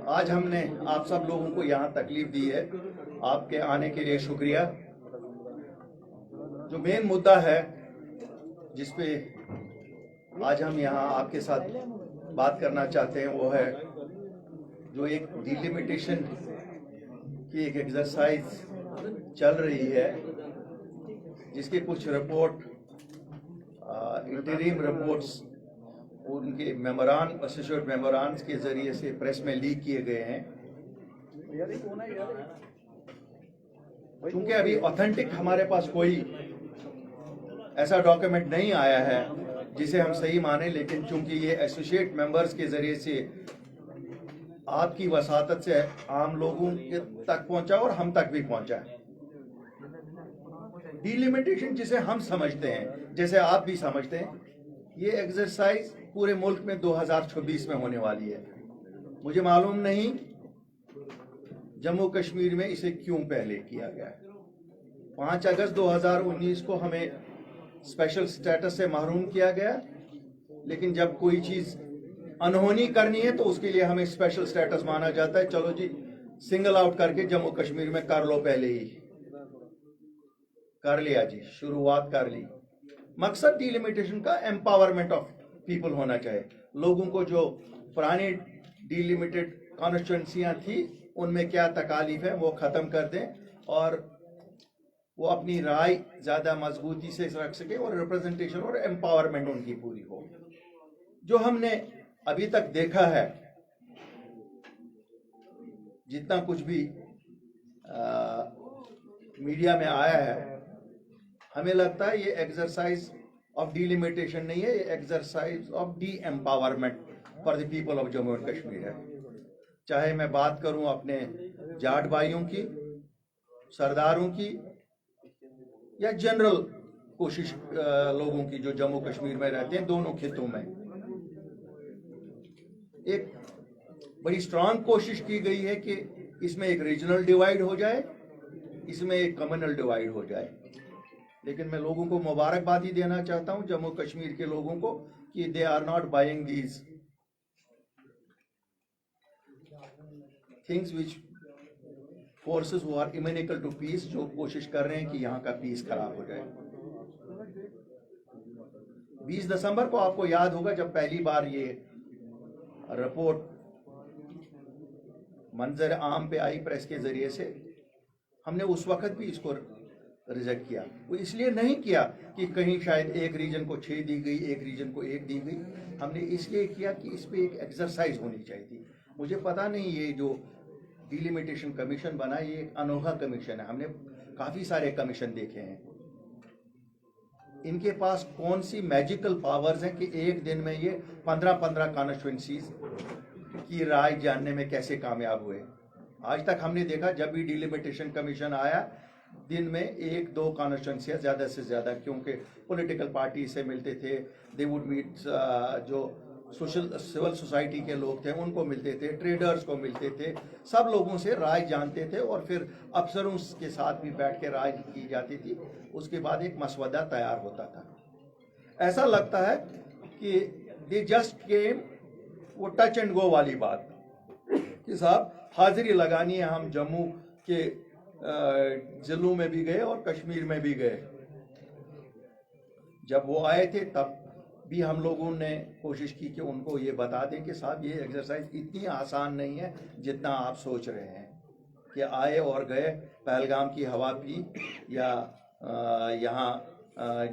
आज हमने आप सब लोगों को यहाँ तकलीफ दी है, आपके आने के लिए शुक्रिया। जो मेन मुद्दा है जिस पे आज हम यहाँ आपके साथ बात करना चाहते हैं वो है जो एक डिलिमिटेशन की एक एक्सरसाइज चल रही है, जिसके कुछ रिपोर्ट इंटरिम रिपोर्ट्स उनके मेमोरान एसोसिएट मेमोरान्स के जरिए से प्रेस में लीक किए गए हैं। क्योंकि अभी ऑथेंटिक हमारे पास कोई ऐसा डॉक्यूमेंट नहीं आया है जिसे हम सही माने, लेकिन चूंकि ये एसोसिएट मेंबर्स के जरिए से आपकी वसातत से आम लोगों के तक पहुंचा और हम तक भी पहुंचा है। डिलिमिटेशन जिसे हम समझते हैं, जैसे आप भी समझते हैं, ये एक्सरसाइज पूरे मुल्क में 2026 में होने वाली है। मुझे मालूम नहीं जम्मू कश्मीर में इसे क्यों पहले किया गया है। 5 अगस्त 2019 को हमें स्पेशल स्टेटस से महरूम किया गया, लेकिन जब कोई चीज अनहोनी करनी है तो उसके लिए हमें स्पेशल स्टेटस माना जाता है। चलो जी, सिंगल आउट करके जम्मू कश्मीर में कर लो, पहले ही कर लिया जी, शुरुआत कर ली। मकसद डिलिमिटेशन का एम्पावरमेंट ऑफ पीपल होना चाहिए। लोगों को जो पुरानी डिलिमिटेड कॉन्स्टिट्यूएंसियां थी उनमें क्या तकालीफ है वो खत्म कर दें और वो अपनी राय ज्यादा मजबूती से रख सके और रिप्रेजेंटेशन और एम्पावरमेंट उनकी पूरी हो। जो हमने अभी तक देखा है, जितना कुछ भी मीडिया में आया है, हमें लगता है ये एक्सरसाइज ऑफ डिलिमिटेशन नहीं है, ये exercise of D empowerment for the people of Jammu and Kashmir है। चाहे मैं बात करूं अपने जाट भाइयों की, सरदारों की, या जनरल कोशिश लोगों की जो जम्मू कश्मीर में रहते हैं, दोनों खितों में एक बड़ी स्ट्रांग कोशिश की गई है कि इसमें एक रीजनल डिवाइड हो जाए, इसमें एक कम्युनल डिवाइड हो जाए। लेकिन मैं लोगों को मुबारकबादी देना चाहता हूं, जम्मू कश्मीर के लोगों को, कि they are not buying these things which forces who are inimical to peace, जो कोशिश कर रहे हैं कि यहाँ का पीस खराब हो जाए। 20 दिसंबर को आपको याद होगा जब पहली बार ये रिपोर्ट मंजर आम पे आई प्रेस के जरिए से, हमने उस वक्त भी इसको रिजेक्ट किया। वो इसलिए नहीं किया कि कहीं शायद एक रीजन को 6 दी गई, एक रीजन को 1 दी गई। हमने इसलिए किया कि इस पे एक एक्सरसाइज होनी चाहिए थी। मुझे पता नहीं ये जो डिलिमिटेशन कमीशन बना ये एक अनोखा कमीशन है। हमने काफी सारे कमीशन देखे हैं, इनके पास कौन सी मैजिकल पावर्स हैं कि एक दिन में ये 15-15 कॉन्स्टिट्यूएंसीज की राय जानने में कैसे कामयाब हुए। आज तक हमने देखा जब भी डिलिमिटेशन कमीशन आया, दिन में 1-2 कॉन्स्टिट्यूएंसियां ज्यादा से ज्यादा, क्योंकि पॉलिटिकल पार्टी से मिलते थे, दे वुड मीट जो सिविल सोसाइटी के लोग थे उनको मिलते थे, ट्रेडर्स को मिलते थे, सब लोगों से राय जानते थे और फिर अफसरों के साथ भी बैठ के राय की जाती थी। उसके बाद एक मसवदा तैयार होता था। ऐसा लगता है कि दे जस्ट केम, वो टच एंड गो वाली बात कि साहब हाजिरी लगानी है, हम जम्मू के जिलों में भी गए और कश्मीर में भी गए। जब वो आए थे तब भी हम लोगों ने कोशिश की कि उनको ये बता दें कि साहब ये एक्सरसाइज इतनी आसान नहीं है जितना आप सोच रहे हैं, कि आए और गए, पहलगाम की हवा पी या यहाँ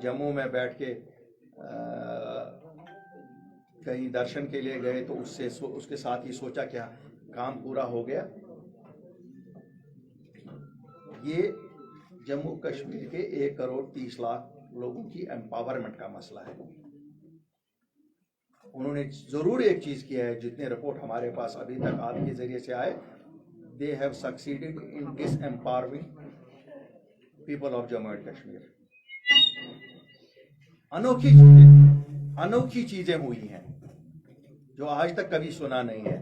जम्मू में बैठ के कहीं दर्शन के लिए गए तो उसके साथ ही सोचा कि काम पूरा हो गया। ये जम्मू कश्मीर के 1 करोड़ 30 लाख लोगों की एम्पावरमेंट का मसला है। उन्होंने जरूर एक चीज किया है, जितने रिपोर्ट हमारे पास अभी तक आपके जरिए से आए, they have succeeded in disempowering people of Jammu and Kashmir. अनोखी चीजें हुई हैं जो आज तक कभी सुना नहीं है,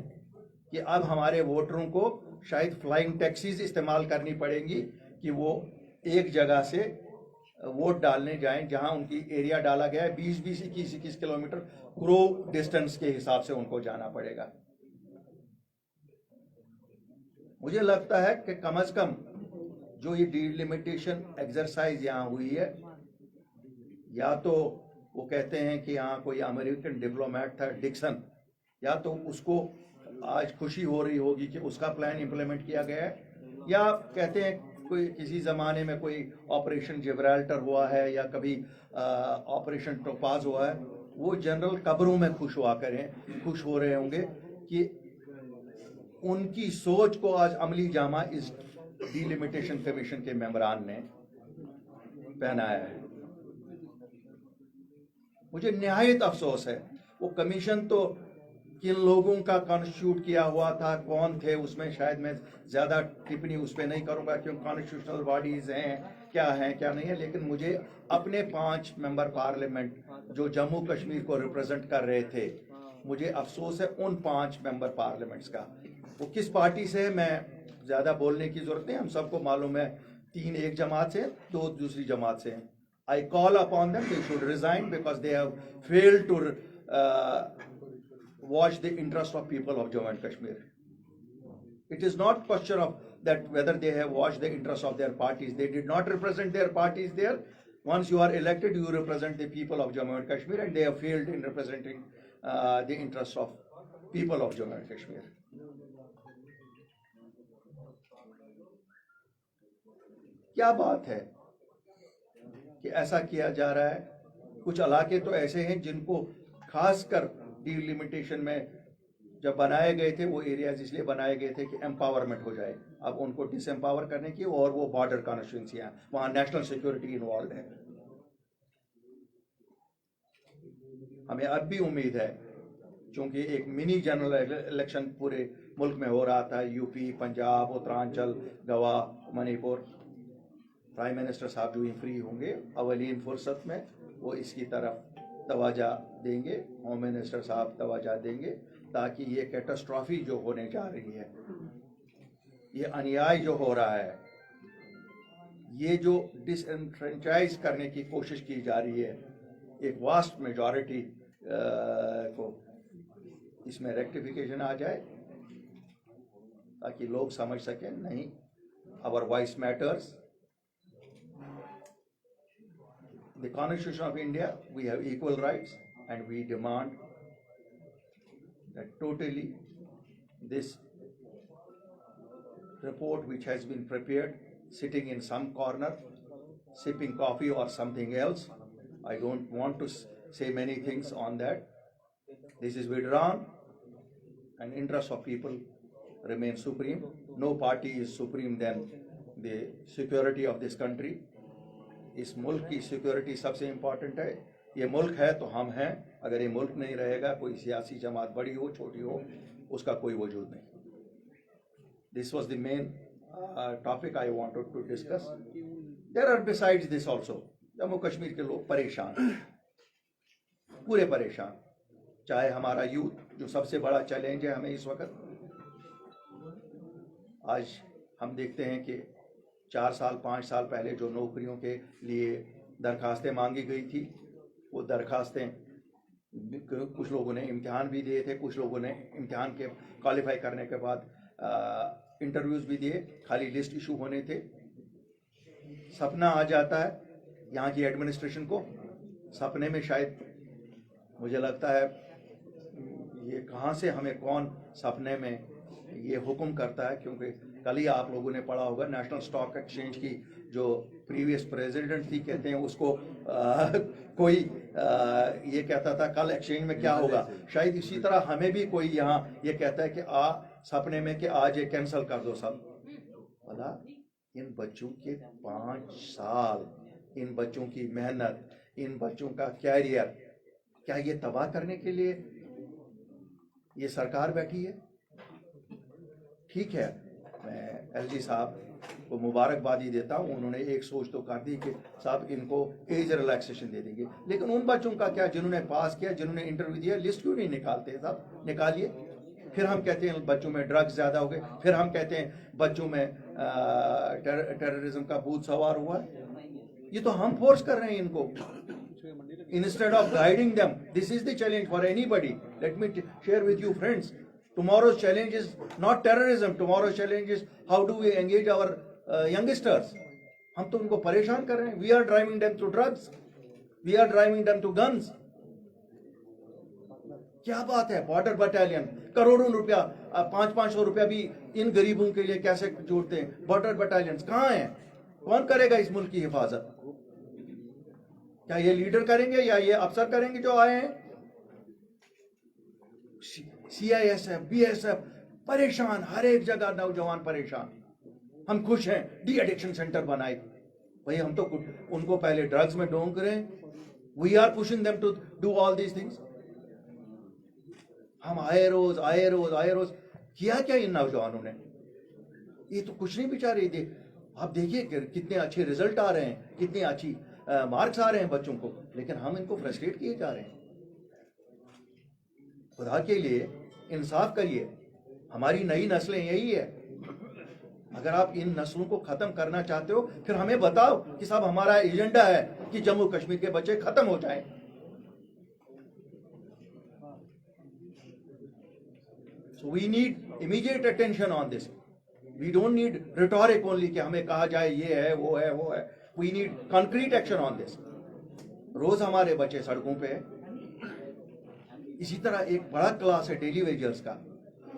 कि अब हमारे वोटरों को शायद फ्लाइंग टैक्सीज इस्तेमाल करनी पड़ेंगी कि वो एक जगह से वोट डालने जाएं जहां उनकी एरिया डाला गया है 20-20, 21-21 किलोमीटर, क्रो डिस्टेंस के हिसाब से उनको जाना पड़ेगा। मुझे लगता है कि कम से कम जो ये डिलिमिटेशन एक्सरसाइज यहाँ हुई है, या तो वो कहते हैं कि यहाँ कोई अमेरिकन डिप्लोमेट था डिक्सन, या तो उसको आज खुशी हो रही होगी कि उसका प्लान इंप्लीमेंट किया गया है, या कहते हैं कोई किसी ज़माने में कोई ऑपरेशन जिब्राल्टर हुआ है या कभी ऑपरेशन टोपाज हुआ है। वो जनरल कब्रों में खुश हो रहे होंगे कि उनकी सोच को आज अमली जामा इस डिलिमिटेशन कमीशन के मेंबरान ने पहनाया है। मुझे निहायत अफसोस है, वो कमीशन तो किन लोगों का कॉन्स्टिट्यूट किया हुआ था, कौन थे उसमें, शायद मैं ज़्यादा टिप्पणी उस पर नहीं करूँगा क्योंकि कॉन्स्टिट्यूशनल बॉडीज़ हैं क्या नहीं है, लेकिन मुझे अपने 5 मेंबर पार्लियामेंट जो जम्मू कश्मीर को रिप्रेजेंट कर रहे थे, मुझे अफसोस है उन 5 मेंबर पार्लियामेंट्स का। वो किस पार्टी से है मैं ज़्यादा बोलने की ज़रूरत नहीं, हम सबको मालूम है, 3 एक जमात से, 2 दूसरी जमात से हैं। I call upon them, they should resign because they have failed to watch the interest of people of Jammu and Kashmir. It is not question of that whether they have watched the interest of their parties. They did not represent their parties there. Once you are elected, you represent the people of Jammu and Kashmir, and they have failed in representing the interests of people of Jammu and Kashmir. क्या बात है कि ऐसा किया जा रहा है। कुछ इलाके तो ऐसे हैं जिनको खासकर डिलिमिटेशन में जब बनाए गए थे, वो एरियाज इसलिए बनाए गए थे कि एम्पावरमेंट हो जाए, अब उनको डिसएम्पावर करने की, और वो बॉर्डर कॉन्स्टिट्यूंसियां, वहां नेशनल सिक्योरिटी इन्वॉल्व है। हमें अब भी उम्मीद है, क्योंकि एक मिनी जनरल इलेक्शन पूरे मुल्क में हो रहा था, UP, Punjab, Uttaranchal, Goa, Manipur, prime minister साहब जो फ्री होंगे अवलीन फुर्सत में वो इसकी तरफ तवज्जो देंगे, होम मिनिस्टर साहब तवज्जो देंगे, ताकि ये कैटास्ट्रॉफी जो होने जा रही है, ये अन्याय जो हो रहा है, ये जो डिसएनफ्रेंचाइज करने की कोशिश की जा रही है एक वास्ट मेजॉरिटी को, इसमें रेक्टिफिकेशन आ जाए ताकि लोग समझ सकें नहीं, our voice matters. The Constitution of India, we have equal rights, and we demand that totally this report which has been prepared, sitting in some corner, sipping coffee or something else, I don't want to say many things on that. This is withdrawn, and interests of people remain supreme. No party is supreme than the security of this country. इस मुल्क की security सबसे important है। ये मुल्क है तो हम हैं, अगर ये मुल्क नहीं रहेगा, कोई सियासी जमात बड़ी हो छोटी हो, उसका कोई वजूद नहीं। This was the main topic I wanted to discuss. There are besides this also, Jammu Kashmir के लोग परेशान, पूरे परेशान, चाहे हमारा यूथ जो सबसे बड़ा चैलेंज है हमें इस वक्त। आज हम देखते हैं कि 4 साल 5 साल पहले जो नौकरियों के लिए दरखास्तें मांगी गई थी, वो दरखास्तें कुछ लोगों ने इम्तिहान भी दिए थे, कुछ लोगों ने इम्तिहान के क्वालिफाई करने के बाद इंटरव्यूज़ भी दिए, खाली लिस्ट इशू होने थे। सपना आ जाता है यहाँ की एडमिनिस्ट्रेशन को, सपने में शायद मुझे लगता है ये कहाँ से हमें कौन सपने में ये हुक्म करता है, क्योंकि कल ही आप लोगों ने पढ़ा होगा नेशनल स्टॉक एक्सचेंज की जो प्रीवियस प्रेसिडेंट थी, कहते हैं उसको कोई ये कहता था कल एक्सचेंज में क्या होगा। शायद इसी तरह हमें भी कोई यहाँ ये कहता है कि सपने में कि आज ये कैंसिल कर दो सब। भला इन बच्चों के 5 साल, इन बच्चों की मेहनत, इन बच्चों का कैरियर, क्या ये तबाह करने के लिए ये सरकार बैठी है? ठीक है, मैं एलजी साहब को मुबारकबादी देता हूँ, उन्होंने एक सोच तो कर दी कि साहब इनको एज रिलैक्सेशन दे देंगे, लेकिन उन बच्चों का क्या जिन्होंने पास किया, जिन्होंने इंटरव्यू दिया, लिस्ट क्यों नहीं निकालते साहब? निकालिए। फिर हम कहते हैं बच्चों में ड्रग्स ज़्यादा हो गए, फिर हम कहते हैं बच्चों में टेररिज्म का भूत सवार हुआ है। ये तो हम फोर्स कर रहे हैं इनको। instead of guiding them. This is the challenge for anybody. Let me share with you, friends. Tomorrow's challenge is not terrorism. Tomorrow's challenge is how do we engage our youngsters. हम तो उनको परेशान कर रहे हैं. We are driving them to drugs. We are driving them to guns. क्या बात है. बॉर्डर बटालियन करोड़ों रुपया 500 रुपया भी इन गरीबों के लिए कैसे जोड़ते हैं. बॉर्डर बटालियन कहाँ हैं? कौन करेगा इस मुल्क की हिफाजत? क्या ये लीडर करेंगे या ये अफसर करेंगे जो आए हैं? CISF, BSF परेशान, हर एक जगह नौजवान परेशान. हम खुश हैं डी एडिक्शन सेंटर बनाए. भाई हम तो उनको पहले ड्रग्स में डोंक रहे हैं. We are pushing them to do all these things. हम आए रोज किया क्या इन नौजवानों ने? ये तो कुछ नहीं बेचारे थे. आप देखिए कितने अच्छे रिजल्ट आ रहे हैं, कितनी अच्छी मार्क्स आ रहे हैं बच्चों को, लेकिन हम इनको फ्रस्ट्रेट किए जा रहे हैं. खुदा के लिए इंसाफ करिए. हमारी नई नस्लें यही है. अगर आप इन नस्लों को खत्म करना चाहते हो फिर हमें बताओ कि साहब हमारा एजेंडा है कि जम्मू कश्मीर के बच्चे खत्म हो जाएं. So we need immediate attention on this. We don't need rhetoric only कि हमें कहा जाए ये है वो है. We need concrete action on this. रोज हमारे बच्चे सड़कों पे हैं. इसी तरह एक बड़ा क्लास है डेली वेजर्स का,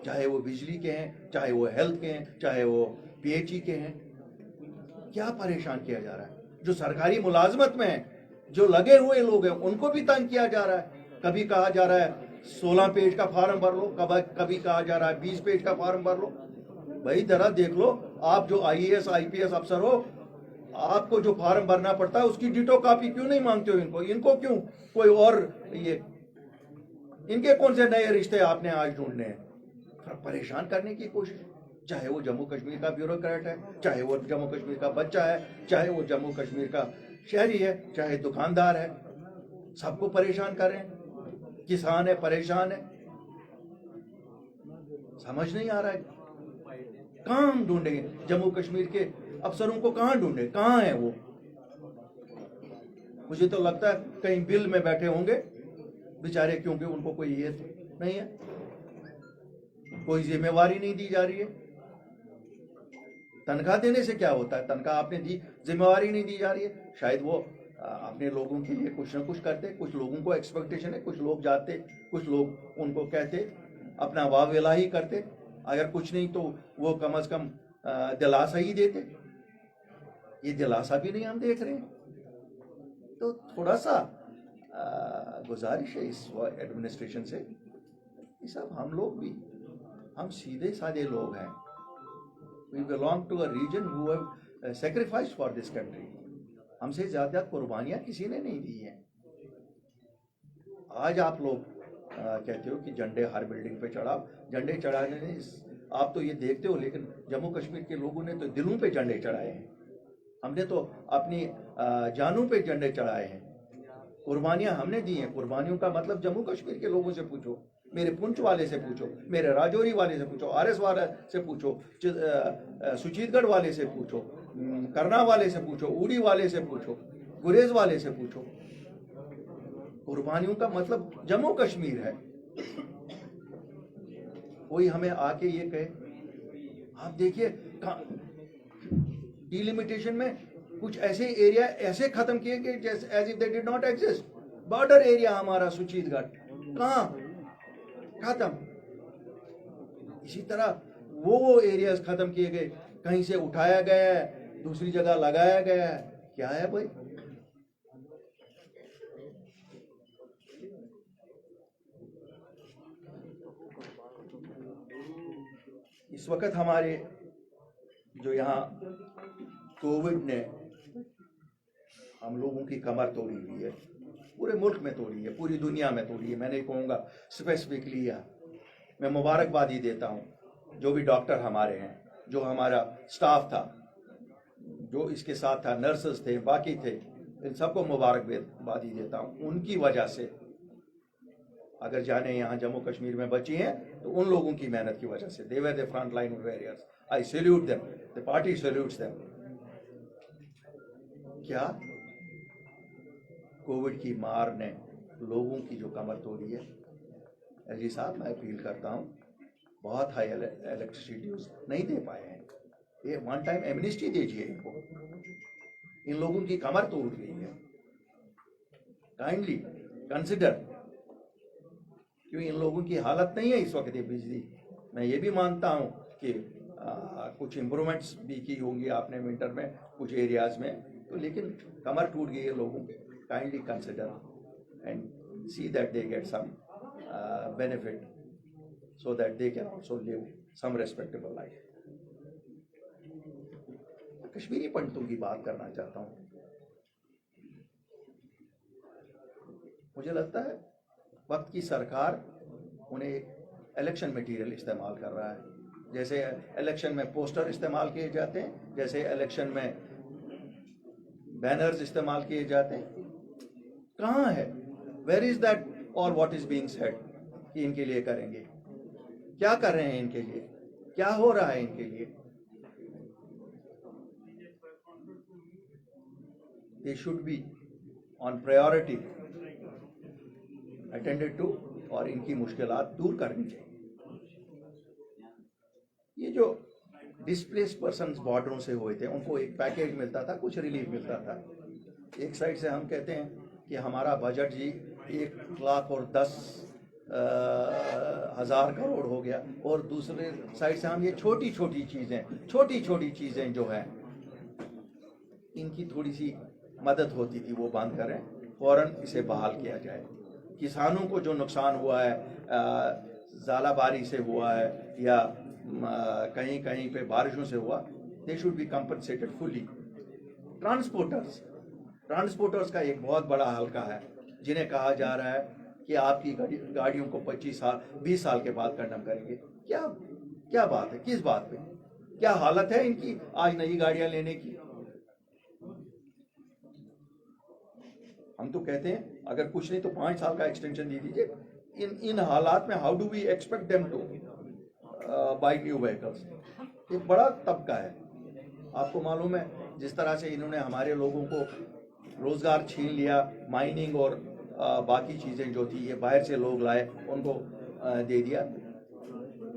चाहे वो बिजली के हैं, चाहे वो हेल्थ के हैं, चाहे वो PHE के हैं. क्या परेशान किया जा रहा है? जो सरकारी मुलाजमत में है, जो लगे हुए लोग हैं, उनको भी तंग किया जा रहा है. कभी कहा जा रहा है 16 पेज का फॉर्म भर लो, कभी कहा जा रहा है 20 पेज का फॉर्म भर लो. भाई जरा देख लो, आप जो IAS IPS अफसर हो, आपको जो फॉर्म भरना पड़ता है उसकी डिटो कॉपी क्यों नहीं मांगते हो इनको क्यों कोई और ये इनके कौन से नए रिश्ते आपने आज ढूंढने हैं? परेशान करने की कोशिश. चाहे वो जम्मू कश्मीर का ब्यूरोक्रेट है, चाहे वो जम्मू कश्मीर का बच्चा है, चाहे वो जम्मू कश्मीर का शहरी है, चाहे दुकानदार है, सबको परेशान कर रहे हैं. किसान है परेशान है. समझ नहीं आ रहा है कहां हम ढूंढेंगे जम्मू कश्मीर के अफसरों को. कहां ढूंढे? कहां है वो? मुझे तो लगता है कहीं बिल में बैठे होंगे बेचारे, क्योंकि उनको कोई ये नहीं है, कोई जिम्मेवारी नहीं दी जा रही है. तनख्वाह देने से क्या होता है? तनख्वाह आपने दी, जिम्मेवारी नहीं दी जा रही है. शायद वो अपने लोगों के लिए कुछ ना कुछ करते. कुछ लोगों को एक्सपेक्टेशन है, कुछ लोग जाते, कुछ लोग उनको कहते, अपना वावेला ही करते. अगर कुछ नहीं तो वो कम से कम दिलासा ही देते. ये दिलासा भी नहीं हम देख रहे हैं. तो थोड़ा सा गुजारिश है इस एडमिनिस्ट्रेशन से कि सब हम लोग भी, हम सीधे साधे लोग हैं. We belong to a region who have sacrificed for this country. हमसे ज्यादा कुर्बानियां किसी ने नहीं दी हैं. आज आप लोग कहते हो कि झंडे हर बिल्डिंग पे चढ़ाओ. झंडे चढ़ाने नहीं, आप तो ये देखते हो, लेकिन जम्मू कश्मीर के लोगों ने तो दिलों पे झंडे चढ़ाए हैं. हमने तो अपनी जानों पे झंडे चढ़ाए हैं. कुर्बानियां हमने दी हैं. कुर्बानियों का मतलब जम्मू कश्मीर के लोगों से पूछो, मेरे पुंछ वाले से पूछो, मेरे राजौरी वाले से पूछो, RS वाले से पूछो, सुचीतगढ़ वाले से पूछो, करना वाले से पूछो, उड़ी वाले से पूछो, गुरेज वाले से पूछो. कुर्बानियों का मतलब जम्मू कश्मीर है. कोई हमें आके ये कहे, आप देखिए डिलिमिटेशन में कुछ ऐसे एरिया ऐसे खत्म किए कि जैसे as if they did not exist. Border area हमारा सुचीतगढ़ कहां खत्म. इसी तरह वो एरियाज खत्म किए गए, कहीं से उठाया गया है, दूसरी जगह लगाया गया है. क्या है भाई? इस वक्त हमारे जो यहाँ कोविड ने हम लोगों की कमर तोड़ी हुई है, पूरे मुल्क में तोड़ी है, पूरी दुनिया में तोड़ी है. मैं नहीं कहूँगा स्पेसिफिकली. मैं मुबारकबादी देता हूँ जो भी डॉक्टर हमारे हैं, जो हमारा स्टाफ था, जो इसके साथ था, नर्सेस थे, बाकी थे, इन सबको मुबारकबादी देता हूँ. उनकी वजह से अगर जाने यहाँ जम्मू कश्मीर में बची हैं तो उन लोगों की मेहनत की वजह से. They were the front line warriors. I salute them. The party salutes them. क्या कोविड की मार ने लोगों की जो कमर तोड़ी है, एलजी साहब मैं अपील करता हूँ, बहुत हाई इलेक्ट्रिसिटी ड्यूज नहीं दे पाए हैं, ये वन टाइम एमनिस्टी दीजिए इनको, इन लोगों की कमर तोड़ गई है, काइंडली कंसिडर, क्योंकि इन लोगों की हालत नहीं है इस वक्त ये बिजली। मैं ये भी मानता हूँ कि कुछ इम्प्रूवमेंट्स भी की होंगी आपने विंटर में कुछ एरियाज में, तो लेकिन कमर टूट गई है लोगों के। Kindly consider and see that they get some benefit so that they can also live some respectable life. Kashmiri पंडितों की बात करना चाहता हूँ। मुझे लगता है वक्त की सरकार उन्हें इलेक्शन मटेरियल इस्तेमाल कर रहा है, जैसे इलेक्शन में पोस्टर इस्तेमाल किए जाते हैं, जैसे इलेक्शन में बैनर्स इस्तेमाल किए जाते हैं। कहाँ है, वेयर इज दैट और व्हाट इज बीइंग सेड कि इनके लिए करेंगे, क्या कर रहे हैं इनके लिए, क्या हो रहा है इनके लिए। They should be on priority attended to, और इनकी मुश्किलात दूर करनी चाहिए। ये जो डिस्प्लेस पर्सन बॉर्डरों से हुए थे उनको एक पैकेज मिलता था, कुछ रिलीफ मिलता था। एक साइड से हम कहते हैं कि हमारा बजट जी 1,10,000 करोड़ हो गया, और दूसरे साइड से हम ये छोटी छोटी चीज़ें जो है इनकी थोड़ी सी मदद होती थी वो बंद करें, फौरन इसे बहाल किया जाए। किसानों को जो नुकसान हुआ है, ज़ालाबारी से हुआ है या कहीं कहीं पे बारिशों से हुआ, दे should B compensated fully. Transporters का एक बहुत बड़ा हल्का है जिन्हें कहा जा रहा है कि आपकी गाड़ियों को 25 साल 20 साल के बाद कंडम करेंगे। क्या बात है, किस बात पे, क्या हालत है इनकी आज नई गाड़ियां लेने की। हम तो कहते हैं अगर कुछ नहीं तो 5 साल का एक्सटेंशन दे दीजिए। इन हालात में how do we expect them to buy new vehicles. ये बड़ा तबका है, आपको मालूम है जिस तरह से इन्होंने हमारे लोगों को रोजगार छीन लिया, माइनिंग और बाकी चीज़ें जो थी ये बाहर से लोग लाए उनको दे दिया।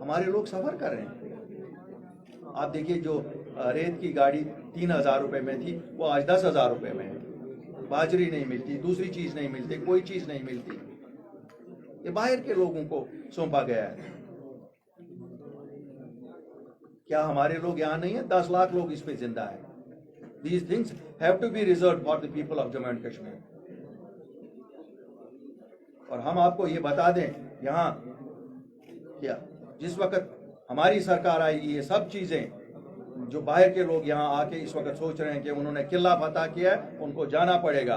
हमारे लोग सफ़र कर रहे हैं। आप देखिए जो रेत की गाड़ी 3,000 रुपये में थी वो आज 10,000 रुपये में है। बाजरी नहीं मिलती, दूसरी चीज़ नहीं मिलती, कोई चीज़ नहीं मिलती। ये बाहर के लोगों को सौंपा गया है। क्या हमारे लोग यहाँ नहीं है? 10 लाख लोग इस पे जिंदा है। These things have to be reserved for the people of Jammu and Kashmir. और हम आपको ये बता दें यहाँ क्या जिस वक्त हमारी सरकार आएगी, ये सब चीजें जो बाहर के लोग यहाँ आके इस वक्त सोच रहे हैं कि उन्होंने किला फतह किया है, उनको जाना पड़ेगा,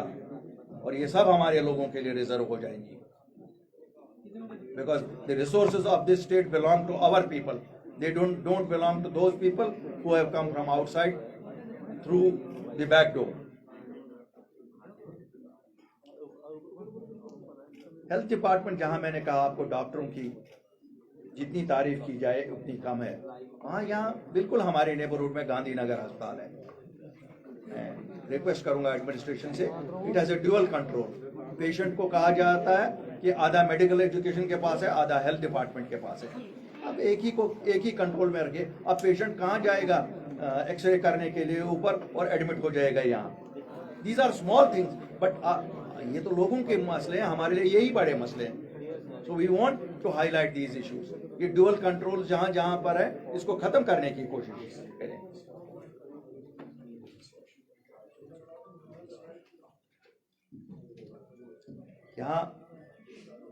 और ये सब हमारे लोगों के लिए रिजर्व हो जाएंगी। Because the resources of this state belong to our people. They don't belong to those people who have come from outside through the back door. Health department, जहां मैंने कहा आपको डॉक्टरों की जितनी तारीफ की जाए उतनी कम है, वहाँ यहाँ बिल्कुल हमारे नेबरहुड में गांधीनगर अस्पताल है। मैं रिक्वेस्ट करूंगा एडमिनिस्ट्रेशन से, it has a dual control. Patient को कहा जाता है कि आधा मेडिकल एजुकेशन के पास है, आधा हेल्थ डिपार्टमेंट के पास है। अब एक ही कंट्रोल में रखे। अब पेशेंट कहाँ जाएगा एक्सरे करने के लिए ऊपर और एडमिट हो जाएगा यहाँ। These are small things, but ये तो लोगों के मसले हैं, हमारे लिए यही बड़े मसले हैं। So we want to highlight these issues. ये ड्यूअल कंट्रोल जहां जहां पर है इसको खत्म करने की कोशिश करें। यहाँ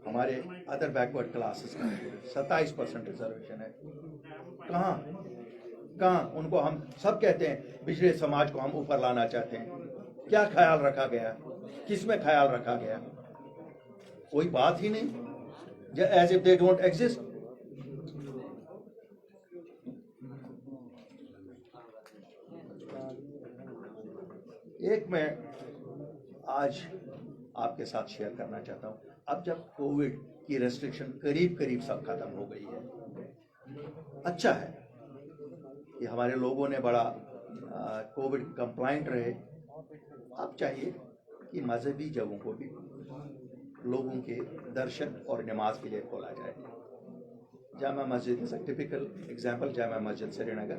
हमारे अदर बैकवर्ड क्लासेस का 27% रिजर्वेशन है। कहाँ उनको हम सब कहते हैं पिछड़े समाज को हम ऊपर लाना चाहते हैं। क्या ख्याल रखा गया, किस में ख्याल रखा गया? कोई बात ही नहीं, as if they don't exist. एक मैं आज आपके साथ शेयर करना चाहता हूं। अब जब कोविड की रेस्ट्रिक्शन करीब करीब सब खत्म हो गई है, अच्छा है कि हमारे लोगों ने बड़ा कोविड कंप्लाइंट रहे। अब चाहिए कि मजहबी जगहों को भी लोगों के दर्शन और नमाज के लिए खोला जाए। Jama Masjid is a typical example, Jama Masjid Srinagar,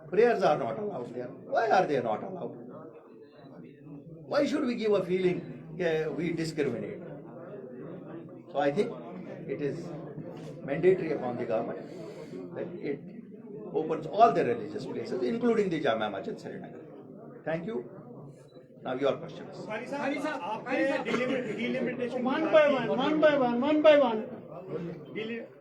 prayers are not allowed there. Why are they not allowed? Why should we give a feeling we discriminate? So I think it is mandatory upon the government that it opens all the religious places, including the Jama Masjid Srinagar. Thank you. Now your questions.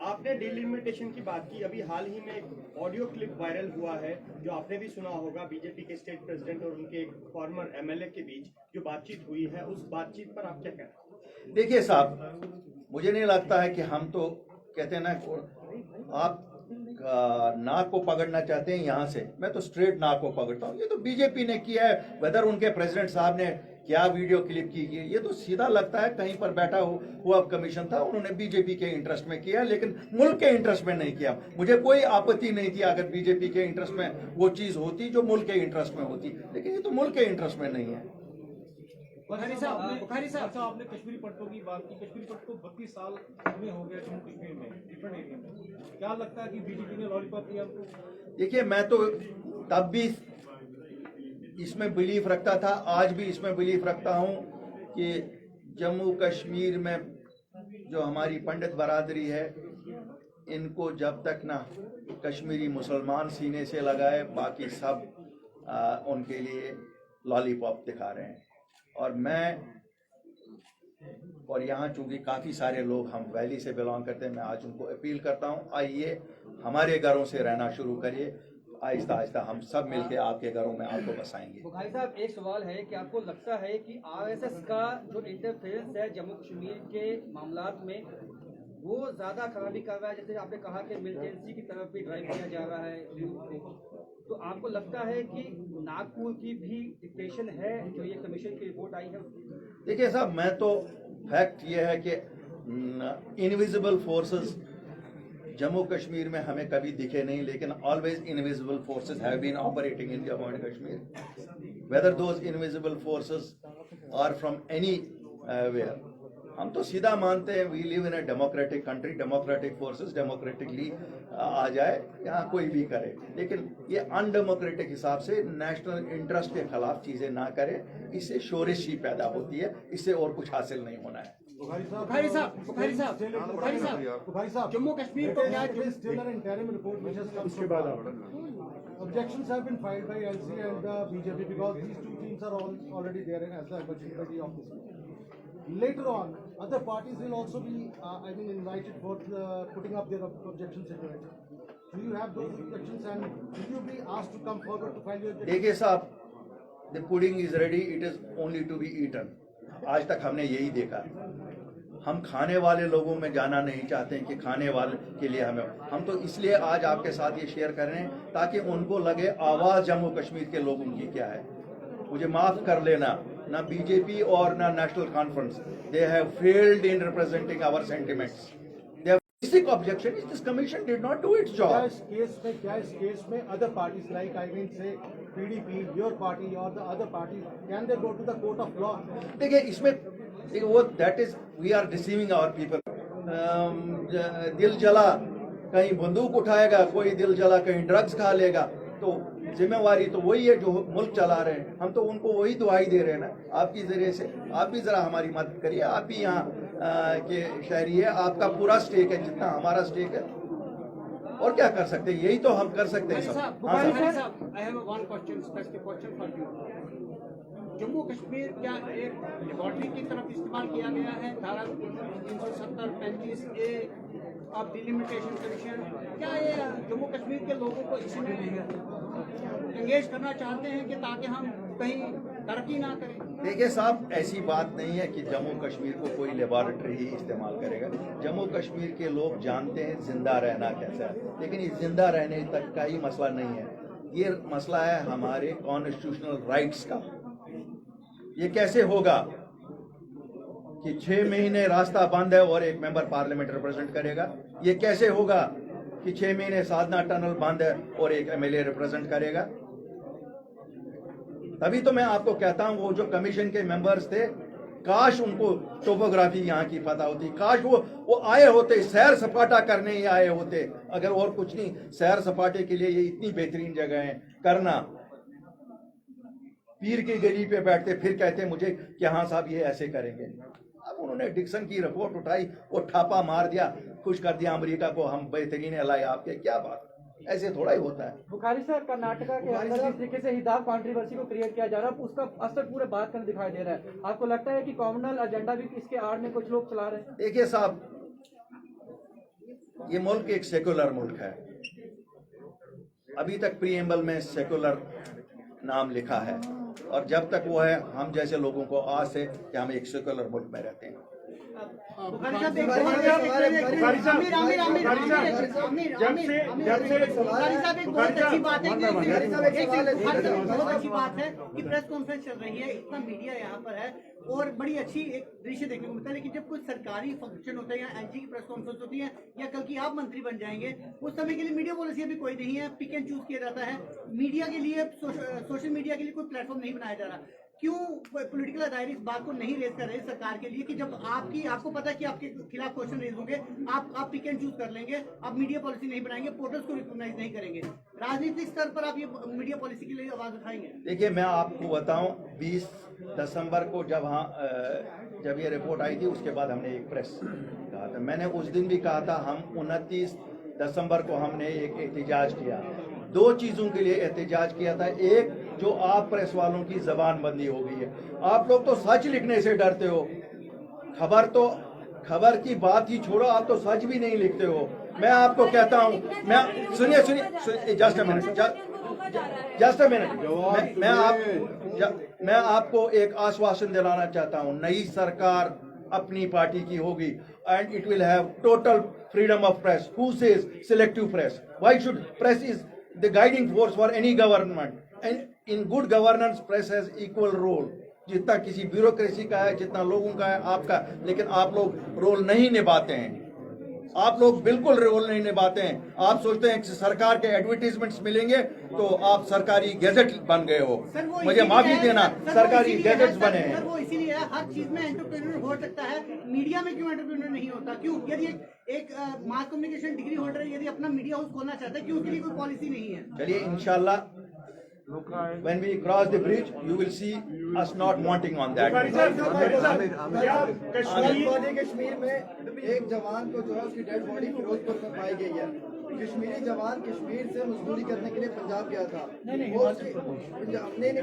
आपने delimitation की बात की। अभी हाल ही में एक audio clip viral हुआ है जो आपने भी सुना होगा, बीजेपी के स्टेट प्रेसिडेंट और उनके एक फॉर्मर एमएलए के बीच जो बातचीत हुई है, उस बातचीत पर आप क्या कह रहे हैं? देखिए साहब, मुझे नहीं लगता है कि हम तो कहते हैं ना, आप नाक को पकड़ना चाहते हैं यहाँ से, मैं तो स्ट्रेट नाक को पकड़ता हूँ। ये तो बीजेपी ने किया है, वेदर उनके प्रेसिडेंट साहब ने क्या वीडियो क्लिप की, ये तो सीधा लगता है कहीं पर बैठा हुआ कमीशन था, उन्होंने बीजेपी के इंटरेस्ट में किया, लेकिन मुल्क के इंटरेस्ट में नहीं किया। मुझे कोई आपत्ति नहीं थी अगर बीजेपी के इंटरेस्ट में वो चीज होती जो मुल्क के इंटरेस्ट में होती, लेकिन ये तो मुल्क के इंटरेस्ट में नहीं है। बुखारी साहब, आपने कश्मीरी पंडितों की बात की। कश्मीरी पंडित को 32 साल में हो गए जम्मू कश्मीर में, डिफरेंट एरिया में। क्या लगता है कि बीजेपी ने लॉलीपॉप दिया उनको? देखिए, मैं तो तब भी इसमें बिलीफ रखता था, आज भी इसमें बिलीफ रखता हूं कि जम्मू कश्मीर में जो हमारी पंडित बरादरी है, इनको जब तक ना कश्मीरी मुसलमान सीने से लगाए, बाकी सब उनके लिए लॉलीपॉप दिखा रहे हैं। और मैं और यहाँ चूंकि काफ़ी सारे लोग हम वैली से बिलोंग करते हैं, मैं आज उनको अपील करता हूँ, आइए हमारे घरों से रहना शुरू करिए, आहिस्ता आहिस्ता हम सब मिलके आपके घरों में आपको बसाएंगे। बुखारी साहब, एक सवाल है कि आपको लगता है कि आरएसएस का जो इंटरफेरेंस है जम्मू कश्मीर के मामलात में, वो ज़्यादा खराबी कर रहा है? जैसे आपने कहा कि मिलिटेंसी की तरफ भी ड्राइव किया जा रहा है यूथ को, तो आपको लगता है कि नागपुर की भी डिक्टेशन है जो ये कमीशन की रिपोर्ट आई है? देखिए साहब, मैं तो फैक्ट ये है कि इनविजिबल फोर्सेस जम्मू कश्मीर में हमें कभी दिखे नहीं, लेकिन always invisible forces have been operating in Jammu and Kashmir, whether those invisible forces are from anywhere. हम तो सीधा मानते हैं we live in a democratic country, democratic forces democratically आ जाए, यहाँ कोई भी करे, लेकिन ये अनडेमोक्रेटिक हिसाब से नेशनल इंटरेस्ट के खिलाफ चीजें ना करे, इससे शोरिश ही पैदा होती है, इससे और कुछ हासिल नहीं होना है। बुखारी साहब, जम्मू कश्मीर को क्या उसके बाद objections have been filed by LC and BJP because these two teams are already there as the emergency of this. Later on, other parties will also be, invited for putting up their objections into it. Do you have those objections and will you be asked to come forward to file your objections? देखिए साहब, the pudding is ready, it is only to be eaten. आज तक हमने यही देखा, हम खाने वाले लोगों में जाना नहीं चाहते हैं कि खाने वाले के लिए हम तो इसलिए आज आपके साथ ये शेयर कर रहे हैं ताकि उनको लगे आवाज़ जम्मू कश्मीर के लोगों की क्या है। मुझे माफ कर लेना, ना बीजेपी और ना National Conference, they have failed in representing our sentiments. Basic objection is this commission did not do its job. क्या इस केस में other parties like say PDP, your party or the other parties, can they go to the court of law? देखिए, इसमें वो that is we are deceiving our people. दिल जला कहीं बंदूक उठाएगा, कोई दिल जला कहीं ड्रग्स खा लेगा, तो जिम्मेवारी तो वही है जो मुल्क चला रहे हैं। हम तो उनको वही दुआई दे रहे हैं ना, आपकी जरिए से। आप भी जरा हमारी मदद करिए, आप भी यहाँ के शहरी है, आपका पूरा स्टेक है जितना हमारा स्टेक है, और क्या कर सकते हैं, यही तो हम कर सकते हैं सब। जम्मू कश्मीर क्या एक लेबोरेटरी की तरफ इस्तेमाल किया गया है? धारा 370, 35A ऑफ डिलिमिटेशन कमीशन, क्या ये जम्मू कश्मीर के लोगों को इसमें एंगेज करना चाहते हैं कि ताकि हम कहीं तरक्की ना करें? देखिए साहब, ऐसी बात नहीं है कि जम्मू कश्मीर को कोई लेबोरेटरी ही इस्तेमाल करेगा। जम्मू कश्मीर के लोग जानते हैं जिंदा रहना कैसा है, लेकिन इस जिंदा रहने तक का ही मसला नहीं है, ये मसला है हमारे कॉन्स्टिट्यूशनल राइट्स का। ये कैसे होगा कि 6 महीने रास्ता बंद है और एक मेंबर पार्लियामेंट रिप्रेजेंट करेगा? ये कैसे होगा कि 6 महीने साधना टनल बंद है और एक MLA रिप्रेजेंट करेगा? तभी तो मैं आपको कहता हूं वो जो कमीशन के मेंबर्स थे, काश उनको टोपोग्राफी यहाँ की पता होती, काश वो आए होते, सैर सपाटा करने ही आए होते। अगर और कुछ नहीं, सैर सपाटे के लिए ये इतनी बेहतरीन जगह है करना। पीर की गली पे बैठते फिर कहते मुझे कि हाँ साहब ये ऐसे करेंगे। अब उन्होंने डिक्सन की रिपोर्ट उठाई, वो ठापा मार दिया, खुश कर दिया अमेरिका को, हम बेहतरीन एलाई आपके। क्या बात, ऐसे थोड़ा ही होता है। बुखारी साहब, कर्नाटका के अंदर जिस तरीके से हिजाब कंट्रोवर्सी को क्रिएट किया जा रहा है, उसका असर पूरे बात करने दिखाई दे रहा है। आपको लगता है कि कॉमनल एजेंडा भी इसके आड़ में कुछ लोग चला रहे हैं? देखिए साहब, ये मुल्क एक सेकुलर मुल्क है। अभी तक प्रीएम्बल में सेकुलर नाम लिखा है, और जब तक वो है, हम जैसे लोगों को आस है कि हम एक सेकुलर मुल्क में रहते हैं। अच्छी बात है कि प्रेस कॉन्फ्रेंस चल रही है, इतना मीडिया यहाँ पर है और बड़ी अच्छी एक दृश्य देखने को मिलता है। लेकिन जब कोई सरकारी फंक्शन होता है या एनजी की प्रेस कॉन्फ्रेंस होती है या कल की आप मंत्री बन जाएंगे, उस समय के लिए मीडिया पॉलिसी अभी कोई नहीं है, पिक एंड चूज किया जाता है। मीडिया के लिए, सोशल मीडिया के लिए कोई प्लेटफॉर्म नहीं बनाया जा रहा। क्यों पॉलिटिकल अदारे इस बात को नहीं रेज कर रहे सरकार के लिए कि जब आपको पता है कि आपके खिलाफ क्वेश्चन रेज होंगे, आप पिक एंड चूज कर लेंगे, आप मीडिया पॉलिसी नहीं बनाएंगे, पोर्टल्स को रिकॉग्नाइज नहीं करेंगे, राजनीतिक स्तर पर आप ये मीडिया पॉलिसी के लिए आवाज उठाएंगे? देखिए, मैं आपको बताऊं, 20 दिसंबर को जब ये रिपोर्ट आई थी, उसके बाद हमने एक प्रेस कहा था। मैंने उस दिन भी कहा था, हम 29 दिसंबर को हमने एक एहतजाज किया। 2 चीजों के लिए एहतजाज किया था। एक, जो आप प्रेस वालों की जबान बंदी हो गई है। आप लोग तो सच लिखने से डरते हो, खबर की बात ही छोड़ो, आप तो सच भी नहीं लिखते हो। मैं आपको कहता हूं, सुनिए जस्ट अ मिनट, मैं आपको एक आश्वासन दिलाना चाहता हूं, नई सरकार अपनी पार्टी की होगी and it will have total freedom of press. Who says selective press? Why should press is the guiding force for any government, and in good governance press has equal role. जितना किसी bureaucracy का है, जितना लोगों का है आपका, लेकिन आप लोग रोल नहीं निभाते हैं। आप लोग बिल्कुल रोल नहीं निभाते हैं। आप सोचते हैं कि सरकार के एडवर्टीजमेंट्स मिलेंगे तो आप सरकारी गैजेट बन गए हो। मुझे माफी देना, सरकारी गैजेट्स बने हैं। वो इसीलिए हर चीज में एंटरप्रेन्योर हो सकता है, मीडिया में क्यों एंटरप्रेन्योर नहीं होता? क्यों? यदि एक मास कम्युनिकेशन डिग्री होल्डर यदि अपना मीडिया हाउस खोलना चाहता है, क्यों उसके लिए कोई पॉलिसी नहीं है? चलिए, इंशाल्लाह when we cross the bridge you will see us not wanting on that. Kashmir में एक जवान को जो है उसकी डेड बॉडी फिरोजपुर में पाई गई है। कश्मीरी जवान कश्मीर से मजदूरी करने के लिए पंजाब गया था। नहीं,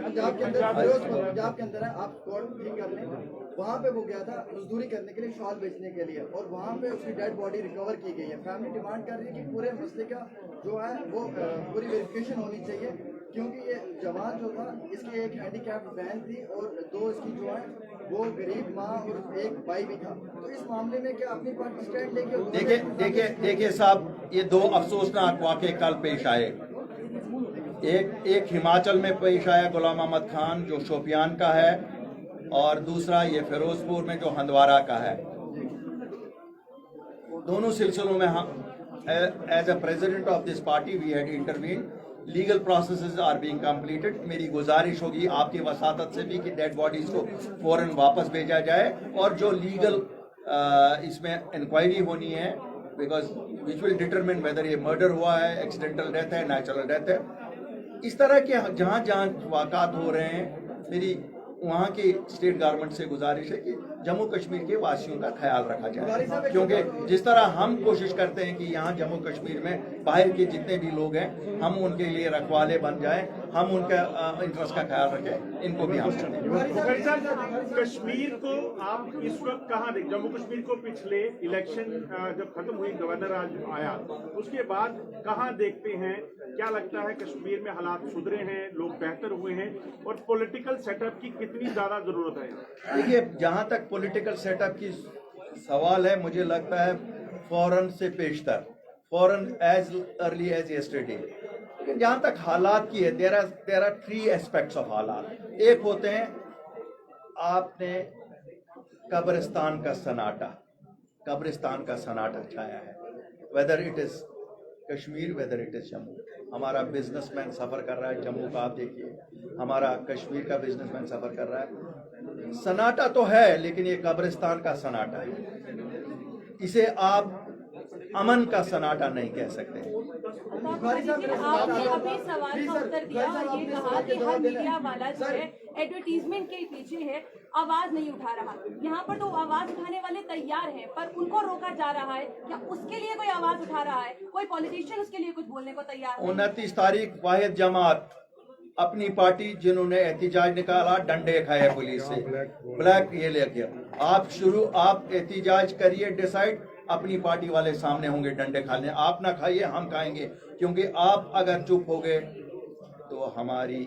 पंजाब के अंदर, फिरोजपुर पंजाब के अंदर है, आप कोड ठीक कर लें। वहाँ पे वो गया था मजदूरी करने के लिए, शॉल बेचने के लिए, और वहाँ पे उसकी डेड बॉडी रिकवर की गई है। फैमिली डिमांड कर रही है कि पूरे मसले का जो है वो पूरी वेरिफिकेशन होनी चाहिए, क्योंकि ये जवान जो था, इसकी एक हैंडीकैप्ड बहन थी और 2 इसकी जो है वो गरीब माँ और एक भाई भी था। तो इस मामले में क्या अपनी पार्टी स्टैंड लेके? देखिए साहब, ये 2 अफसोसनाक वाक़े कल पेश आए। एक हिमाचल में पेश आया, गुलाम अहमद खान जो शोपियान का है, और दूसरा ये फिरोजपुर में जो हंदवारा का है। दोनों सिलसिलों में हम as a president of this party we had intervene. Legal processes are being completed. मेरी गुजारिश होगी आपकी वसातत से भी कि डेड बॉडीज को फौरन वापस भेजा जाए, और जो लीगल इसमें इंक्वायरी होनी है, because which will determine whether ये मर्डर हुआ है, एक्सीडेंटल डेथ है, नेचुरल डेथ है। इस तरह के जहाँ जहाँ वाक़ात हो रहे हैं, मेरी वहाँ की स्टेट गवर्नमेंट से गुजारिश है कि जम्मू कश्मीर के वासियों का ख्याल रखा जाए, क्योंकि जिस तरह हम कोशिश करते हैं कि यहाँ जम्मू कश्मीर में बाहर के जितने भी लोग हैं, हम उनके लिए रखवाले बन जाएं, हम उनका इंटरेस्ट का ख्याल रखें, इनको भी हम कश्मीर को आप इस वक्त कहाँ देख? जम्मू कश्मीर को पिछले इलेक्शन जब खत्म हुई, गवर्नर आज आया, उसके बाद कहाँ देखते हैं? क्या लगता है कश्मीर में हालात सुधरे हैं, लोग बेहतर हुए हैं, और पॉलिटिकल सेटअप की कितनी ज्यादा जरूरत है? देखिए, जहाँ तक पॉलिटिकल सेटअप की सवाल है, मुझे लगता है फौरन से पेशतर, फौरन एज अर्ली एज यस्टरडे। लेकिन जहाँ तक हालात की है, देयर आर 3 एस्पेक्ट्स ऑफ हालात। एक होते हैं, आपने कब्रिस्तान का सन्नाटा छाया है, whether it is Kashmir whether it is Jammu. हमारा बिजनेसमैन सफ़र कर रहा है जम्मू का, आप देखिए हमारा कश्मीर का बिजनेसमैन सफ़र कर रहा है। सन्नाटा तो है लेकिन ये कब्रिस्तान का सन्नाटा है, इसे आप अमन का सन्नाटा नहीं कह सकते। आपने अभी सवाल का उत्तर दिया और ये कहा कि हर मीडिया वाला जो है एडवर्टीजमेंट के पीछे है, आवाज नहीं उठा रहा। यहाँ पर तो आवाज उठाने वाले तैयार हैं पर उनको रोका जा रहा है। क्या उसके लिए कोई आवाज उठा रहा है? कोई पॉलिटिशियन उसके लिए कुछ बोलने को तैयार नहीं? 29 तारीख वाहिद जमात अपनी पार्टी जिन्होंने एहतिजाज निकाला, डंडे खाए पुलिस से, ब्लैक ये लेके आप एहतिजाज करिए, डिसाइड अपनी पार्टी वाले सामने होंगे डंडे खाने। आप ना खाइए, हम खाएंगे, क्योंकि आप अगर चुप हो गए तो हमारी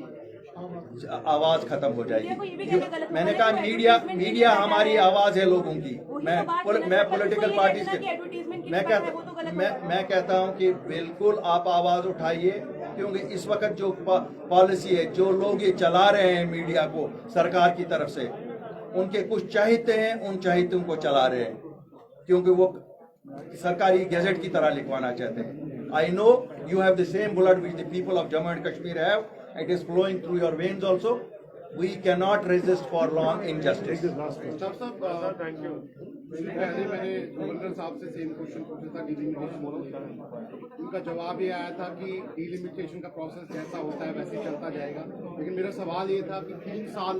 आवाज खत्म हो जाएगी। मैंने कहा मीडिया हमारी आवाज है लोगों की। मैं पॉलिटिकल पार्टीज के मैं कहता हूं कि बिल्कुल आप आवाज उठाइए, क्योंकि इस वक्त जो पॉलिसी है, जो लोग ये चला रहे हैं मीडिया को सरकार की तरफ से, उनके कुछ चाहते हैं, उन चाहतों को चला रहे हैं, क्योंकि वो सरकारी गैजेट की तरह लिखवाना चाहते हैं। I know you have the same blood which the people of Jammu and Kashmir have, it is flowing through your veins also. We cannot resist for long injustice. Thank you. पहले मैंने गवर्नर साहब से सेम क्वेश्चन पूछा था delimitation, उनका जवाब ये आया था कि डिलिमिटेशन का प्रोसेस जैसा होता है वैसे चलता जाएगा, लेकिन मेरा सवाल ये था कि 3 साल